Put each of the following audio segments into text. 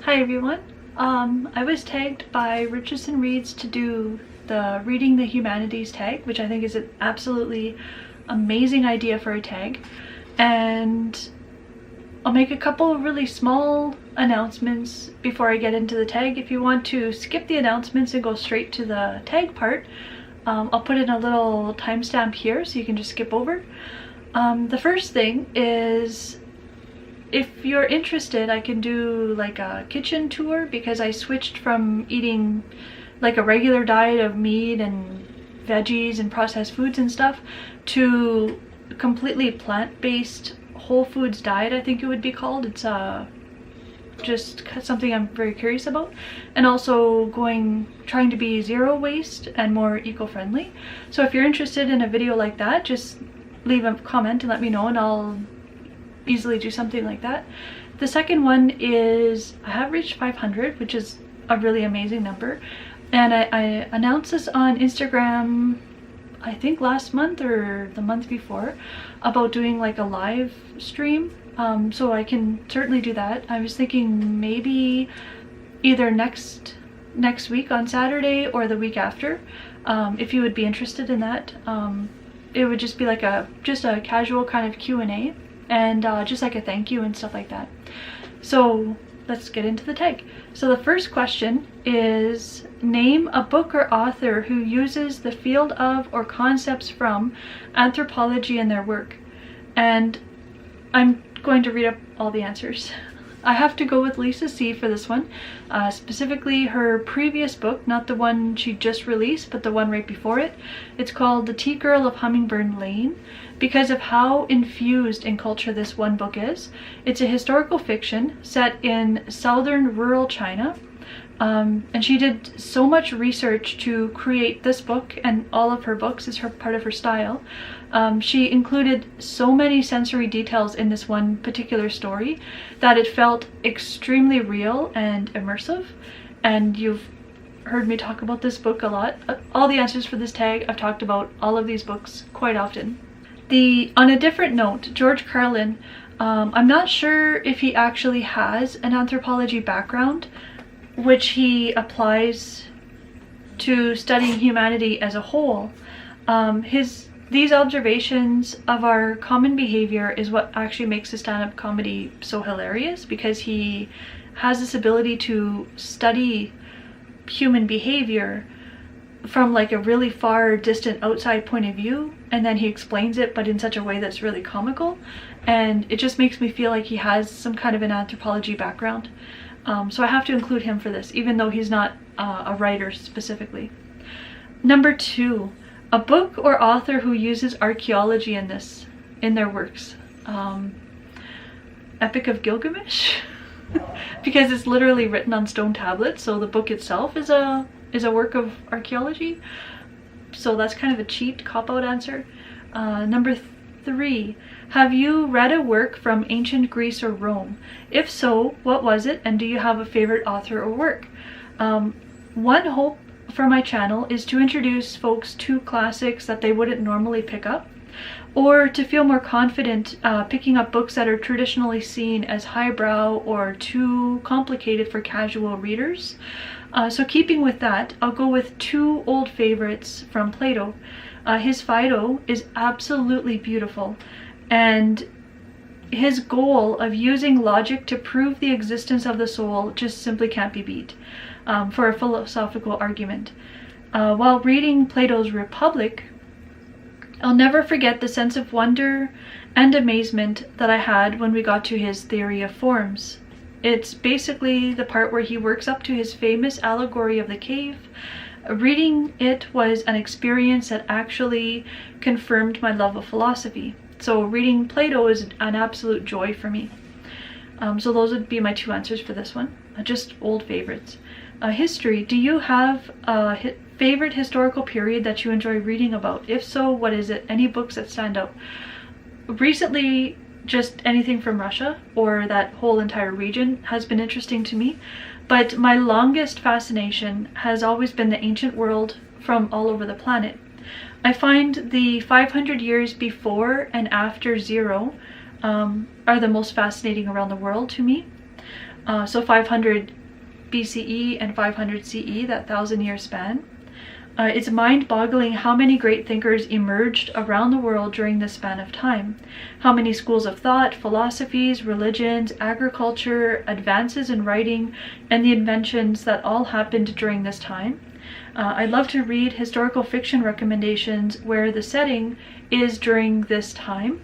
Hi everyone. I was tagged by Richardson Reads to do the Reading the Humanities tag, which I think is an absolutely amazing idea for a tag. And I'll make a couple of really small announcements before I get into the tag. If you want to skip the announcements and go straight to the tag part, I'll put in a little timestamp here so you can just skip over. The first thing is, if you're interested, I can do like a kitchen tour, because I switched from eating like a regular diet of meat and veggies and processed foods and stuff to a completely plant-based whole foods diet, I think it would be called. It's just something I'm very curious about, and also trying to be zero waste and more eco-friendly. So if you're interested in a video like that, just leave a comment and let me know, and I'll easily do something like that. The second one is, I have reached 500, which is a really amazing number, and I announced this on Instagram, I think last month or the month before, about doing like a live stream. So I can certainly do that. I was thinking maybe either next week on Saturday or the week after, if you would be interested in that. It would just be like a casual kind of Q&A, and just like a thank you and stuff like that. So let's get into the tag. So the first question is, name a book or author who uses the field of or concepts from anthropology in their work. And I'm going to read up all the answers. I have to go with Lisa C for this one, specifically her previous book, not the one she just released, but the one right before it. It's called The Tea Girl of Hummingbird Lane, because of how infused in culture this one book is. It's a historical fiction set in southern rural China, and she did so much research to create this book, and all of her books is part of her style. She included so many sensory details in this one particular story that it felt extremely real and immersive. And you've heard me talk about this book a lot. All the answers for this tag, I've talked about all of these books quite often. On a different note, George Carlin, I'm not sure if he actually has an anthropology background, which he applies to studying humanity as a whole. These observations of our common behavior is what actually makes his stand-up comedy so hilarious, because he has this ability to study human behavior from like a really far distant outside point of view, and then he explains it, but in such a way that's really comical, and it just makes me feel like he has some kind of an anthropology background. So I have to include him for this, even though he's not a writer specifically. Number 2, a book or author who uses archaeology in their works. Epic of Gilgamesh, because it's literally written on stone tablets, so the book itself is a work of archaeology. So that's kind of a cheat cop-out answer. Number 3, have you read a work from ancient Greece or Rome? If so, what was it, and do you have a favorite author or work? One hope for my channel is to introduce folks to classics that they wouldn't normally pick up, or to feel more confident picking up books that are traditionally seen as highbrow or too complicated for casual readers. So keeping with that, I'll go with 2 old favorites from Plato. His Phaedo is absolutely beautiful, and his goal of using logic to prove the existence of the soul just simply can't be beat for a philosophical argument. While reading Plato's Republic, I'll never forget the sense of wonder and amazement that I had when we got to his theory of forms. It's basically the part where he works up to his famous allegory of the cave. Reading it was an experience that actually confirmed my love of philosophy. So reading Plato is an absolute joy for me. So those would be my 2 answers for this one. Just old favorites. History. Do you have a favorite historical period that you enjoy reading about? If so, what is it? Any books that stand out? Recently, just anything from Russia or that whole entire region has been interesting to me. But my longest fascination has always been the ancient world from all over the planet. I find the 500 years before and after 0 are the most fascinating around the world to me. So 500 BCE and 500 CE, that 1,000-year span. It's mind-boggling how many great thinkers emerged around the world during this span of time. How many schools of thought, philosophies, religions, agriculture, advances in writing, and the inventions that all happened during this time. I love to read historical fiction recommendations where the setting is during this time.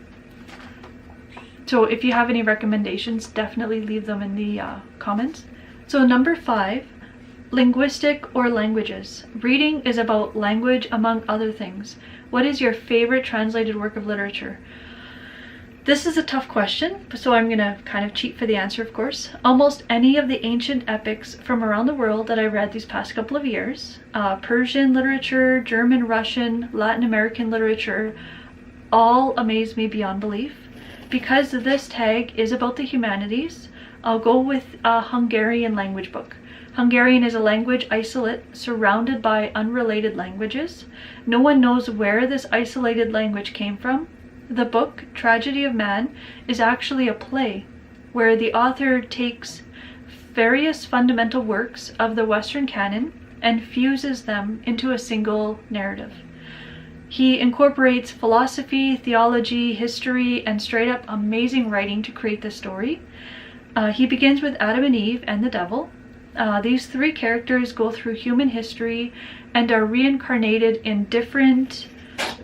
So if you have any recommendations, definitely leave them in the comments. So number 5. Linguistic or languages. Reading is about language among other things. What is your favorite translated work of literature? This is a tough question, so I'm going to kind of cheat for the answer, of course. Almost any of the ancient epics from around the world that I read these past couple of years, Persian literature, German, Russian, Latin American literature, all amaze me beyond belief. Because this tag is about the humanities, I'll go with a Hungarian language book. Hungarian is a language isolate surrounded by unrelated languages. No one knows where this isolated language came from. The book, Tragedy of Man, is actually a play where the author takes various fundamental works of the Western canon and fuses them into a single narrative. He incorporates philosophy, theology, history, and straight up amazing writing to create the story. He begins with Adam and Eve and the devil. These 3 characters go through human history and are reincarnated in different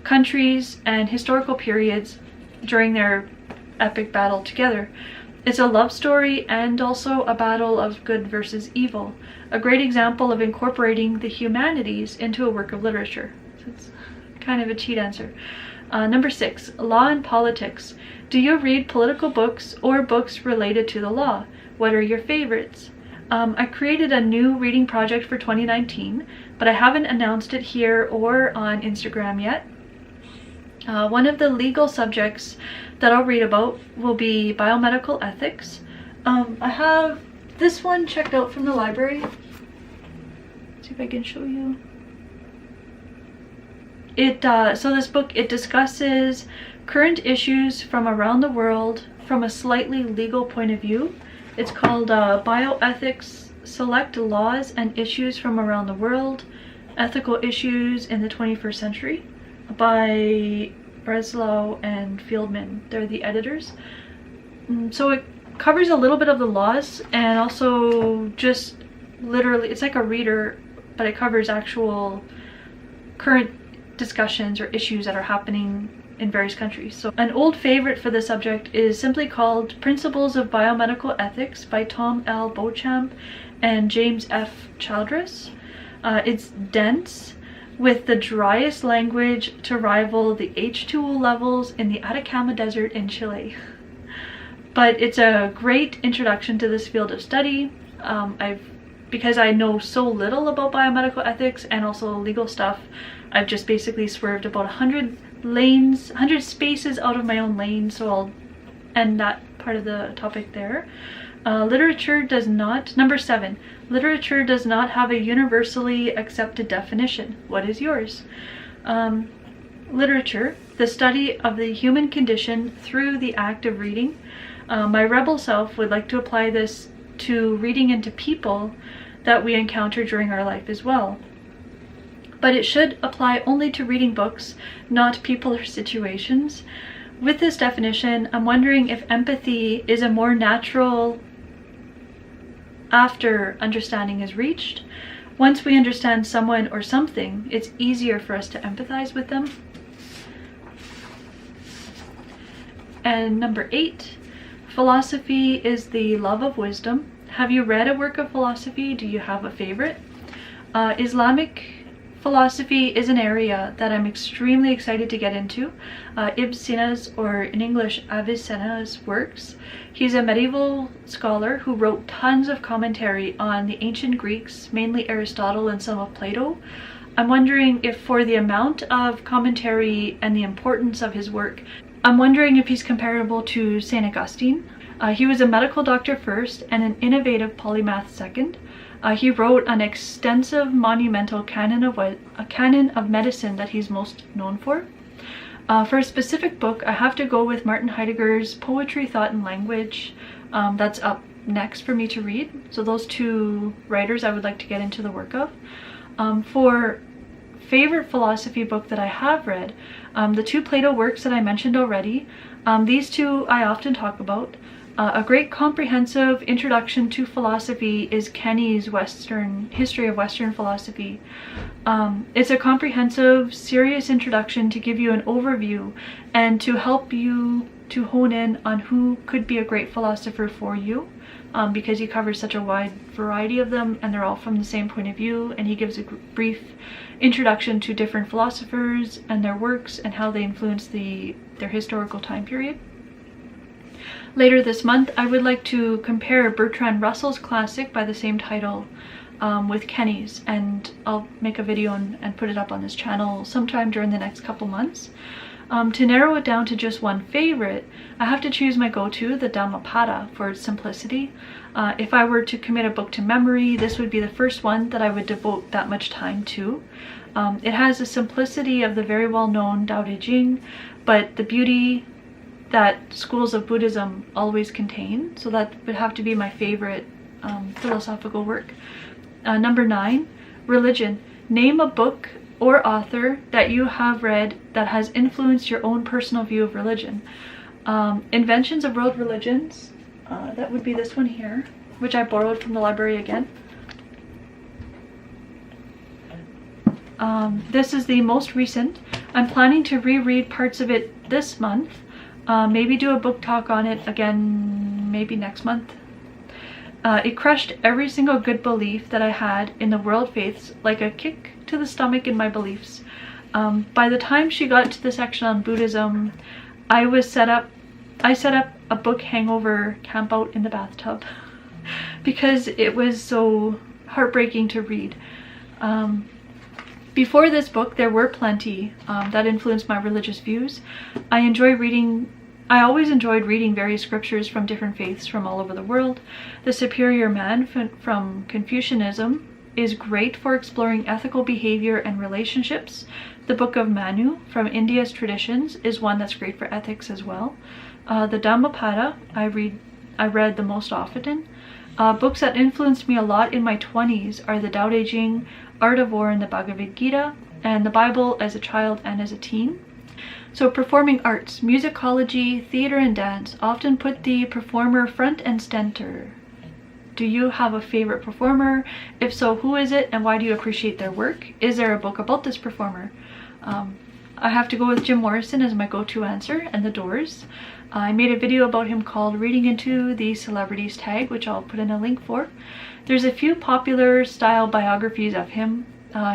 countries and historical periods during their epic battle together. It's a love story and also a battle of good versus evil. A great example of incorporating the humanities into a work of literature. So it's kind of a cheat answer. Number 6, law and politics. Do you read political books or books related to the law? What are your favorites? I created a new reading project for 2019, but I haven't announced it here or on Instagram yet. One of the legal subjects that I'll read about will be biomedical ethics. I have this one checked out from the library. Let's see if I can show you. So this book, it discusses current issues from around the world from a slightly legal point of view. It's called Bioethics, Select Laws and Issues from Around the World, Ethical Issues in the 21st Century by Breslau and Fieldman. They're the editors. So it covers a little bit of the laws and also just literally, it's like a reader, but it covers actual current discussions or issues that are happening in various countries. So an old favorite for the subject is simply called Principles of Biomedical Ethics by Tom L. Beauchamp and James F. Childress. It's dense with the driest language to rival the H2O levels in the Atacama Desert in Chile. But it's a great introduction to this field of study. Because I know so little about biomedical ethics and also legal stuff, I've just basically swerved about 100 spaces out of my own lane, so I'll end that part of the topic there. Literature does not, number 7, literature does not have a universally accepted definition. What is yours? Literature, the study of the human condition through the act of reading. My rebel self would like to apply this to reading into people that we encounter during our life as well. But it should apply only to reading books, not people or situations. With this definition, I'm wondering if empathy is a more natural after understanding is reached. Once we understand someone or something, it's easier for us to empathize with them. And number 8, philosophy is the love of wisdom. Have you read a work of philosophy? Do you have a favorite? Islamic philosophy is an area that I'm extremely excited to get into. Ibn Sina's, or in English, Avicenna's works. He's a medieval scholar who wrote tons of commentary on the ancient Greeks, mainly Aristotle and some of Plato. I'm wondering if for the amount of commentary and the importance of his work, I'm wondering if he's comparable to St. Augustine. He was a medical doctor first and an innovative polymath second. He wrote an extensive monumental canon of medicine that he's most known for. For a specific book, I have to go with Martin Heidegger's Poetry, Thought, and Language. That's up next for me to read. So those two writers I would like to get into the work of. For favorite philosophy book that I have read, the two Plato works that I mentioned already, these two I often talk about. A great comprehensive introduction to philosophy is Kenny's History of Western Philosophy. It's a comprehensive, serious introduction to give you an overview and to help you to hone in on who could be a great philosopher for you, because he covers such a wide variety of them and they're all from the same point of view, and he gives a brief introduction to different philosophers and their works and how they influence their historical time period. Later this month, I would like to compare Bertrand Russell's classic by the same title with Kenny's, and I'll make a video and put it up on this channel sometime during the next couple months. To narrow it down to just one favorite, I have to choose my go-to, the Dhammapada, for its simplicity. If I were to commit a book to memory, this would be the first one that I would devote that much time to. It has the simplicity of the very well-known Tao Te Ching, but the beauty that schools of Buddhism always contain, so that would have to be my favorite philosophical work. Number 9, religion. Name a book or author that you have read that has influenced your own personal view of religion. Inventions of World Religions, that would be this one here, which I borrowed from the library again. This is the most recent. I'm planning to reread parts of it this month, maybe do a book talk on it again maybe next month. It crushed every single good belief that I had in the world faiths like a kick to the stomach in my beliefs. By the time she got to the section on Buddhism, I set up a book hangover camp out in the bathtub because it was so heartbreaking to read. Before this book, there were plenty that influenced my religious views. I always enjoyed reading various scriptures from different faiths from all over the world. The Superior Man from Confucianism is great for exploring ethical behavior and relationships. The Book of Manu from India's traditions is one that's great for ethics as well. The Dhammapada I read the most often. Books that influenced me a lot in my 20s are the Tao Te Ching, Art of War, and the Bhagavad Gita, and the Bible as a child and as a teen. So performing arts, musicology, theater, and dance often put the performer front and center. Do you have a favorite performer? If so, who is it and why do you appreciate their work? Is there a book about this performer? I have to go with Jim Morrison as my go-to answer, and The Doors. I made a video about him called Reading into the Humanities Tag, which I'll put in a link for. There's a few popular style biographies of him.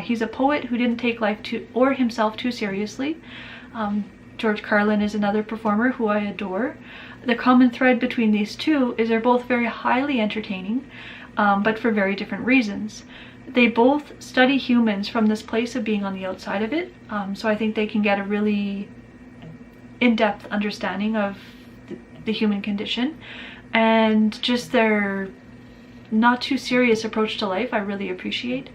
He's a poet who didn't take life or himself too seriously. George Carlin is another performer who I adore. The common thread between these two is they're both very highly entertaining, but for very different reasons. They both study humans from this place of being on the outside of it, so I think they can get a really in-depth understanding of the human condition, and just their not too serious approach to life I really appreciate,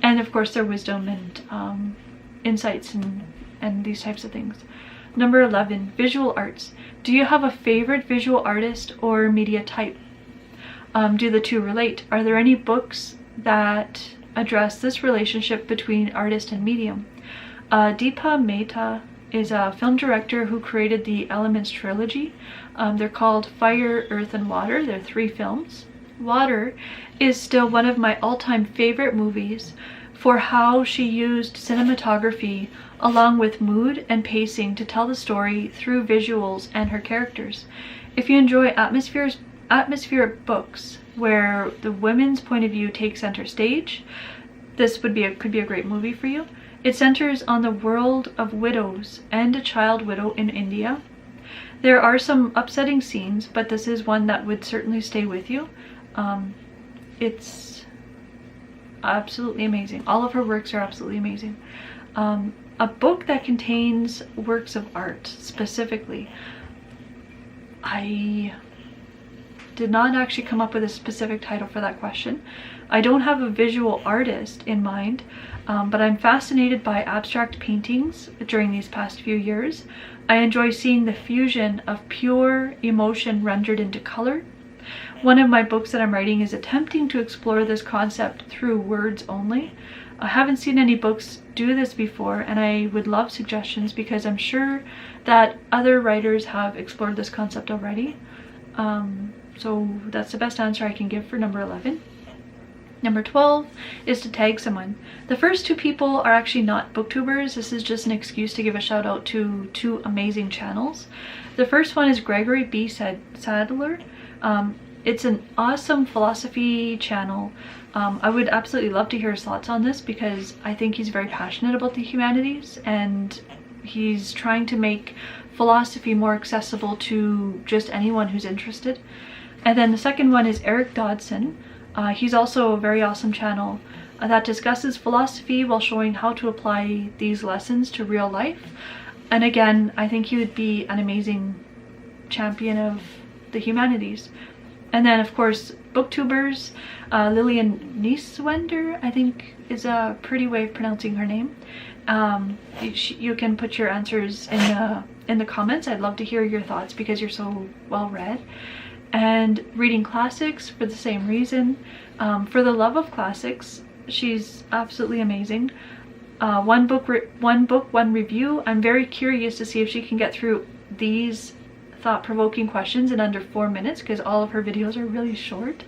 and of course their wisdom and insights and these types of things. Number 11, visual arts. Do you have a favorite visual artist or media type? Do the two relate? Are there any books that address this relationship between artist and medium? Deepa Mehta is a film director who created the Elements trilogy. They're called Fire, Earth, and Water. They're 3 films. Water is still one of my all-time favorite movies for how she used cinematography along with mood and pacing to tell the story through visuals and her characters. If you enjoy atmospheric books where the women's point of view takes center stage, this could be a great movie for you. It centers on the world of widows and a child widow in India. There are some upsetting scenes, but this is one that would certainly stay with you. It's absolutely amazing. All of her works are absolutely amazing. A book that contains works of art specifically. I did not actually come up with a specific title for that question. I don't have a visual artist in mind, but I'm fascinated by abstract paintings during these past few years. I enjoy seeing the fusion of pure emotion rendered into color. One of my books that I'm writing is attempting to explore this concept through words only. I haven't seen any books do this before, and I would love suggestions because I'm sure that other writers have explored this concept already. So that's the best answer I can give for number 11. Number 12 is to tag someone. The first two people are actually not booktubers. This is just an excuse to give a shout out to two amazing channels. The first one is Gregory B. Sadler. It's an awesome philosophy channel. I would absolutely love to hear his thoughts on this because I think he's very passionate about the humanities, and he's trying to make philosophy more accessible to just anyone who's interested. And then the second one is Eric Dodson. He's also a very awesome channel that discusses philosophy while showing how to apply these lessons to real life. And again, I think he would be an amazing champion of the humanities. And then of course, booktubers, Lillian Nieswender, I think is a pretty way of pronouncing her name. You can put your answers in the comments. I'd love to hear your thoughts because you're so well read. And Reading Classics for the same reason. For the love of classics, she's absolutely amazing. One book, one review. I'm very curious to see if she can get through these thought-provoking questions in under 4 minutes because all of her videos are really short.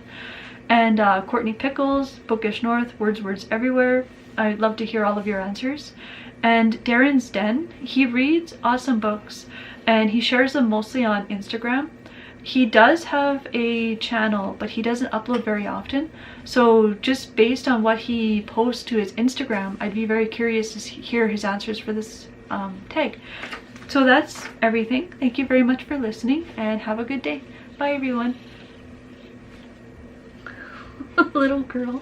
And Courtney Pickles, Bookish North, Words Everywhere. I'd love to hear all of your answers. And Darren's Den, he reads awesome books and he shares them mostly on Instagram. He does have a channel, but he doesn't upload very often. So just based on what he posts to his Instagram, I'd be very curious to hear his answers for this tag. So that's everything. Thank you very much for listening and have a good day. Bye everyone. Little girl.